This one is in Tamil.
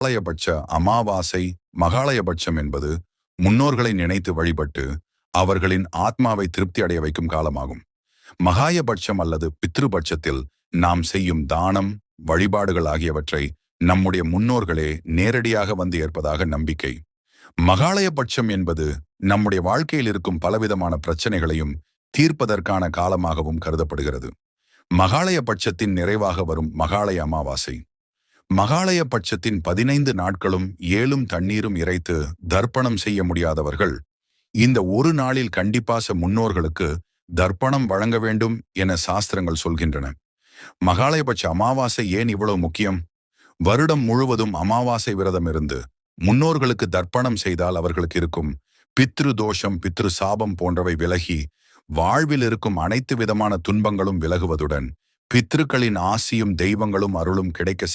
மகாலயபட்ச அமாவாசை. மகாலயபட்சம் என்பது முன்னோர்களை நினைத்து வழிபட்டு அவர்களின் ஆத்மாவை திருப்தி அடைய வைக்கும் காலமாகும். மகாயபட்சம் அல்லது பித்ருபட்சத்தில் நாம் செய்யும் தானம், வழிபாடுகள் ஆகியவற்றை நம்முடைய முன்னோர்களே நேரடியாக வந்து ஏற்பதாக நம்பிக்கை. மகாலயபட்சம் என்பது நம்முடைய வாழ்க்கையில் இருக்கும் பலவிதமான பிரச்சனைகளையும் தீர்ப்பதற்கான காலமாகவும் கருதப்படுகிறது. மகாலயபட்சத்தின் நிறைவாக வரும் மகாலய அமாவாசை. மகாலய பட்சத்தின் 15 நாட்களும் 7 தண்ணீரும் இறைத்து தர்ப்பணம் செய்ய முடியாதவர்கள் இந்த ஒரு நாளில் கண்டிப்பாக முன்னோர்களுக்கு தர்ப்பணம் வழங்க வேண்டும் என சாஸ்திரங்கள் சொல்கின்றன. மகாலயபட்ச அமாவாசை ஏன் இவ்வளவு முக்கியம்? வருடம் முழுவதும் அமாவாசை விரதம் இருந்து முன்னோர்களுக்கு தர்ப்பணம் செய்தால் அவர்களுக்கு இருக்கும் பித்ரு தோஷம், பித்ரு சாபம் போன்றவை விலகி வாழ்வில் இருக்கும் அனைத்து விதமான துன்பங்களும் விலகுவதுடன் பித்ருக்களின் ஆசியும் தெய்வங்களும் அருளும் கிடைக்க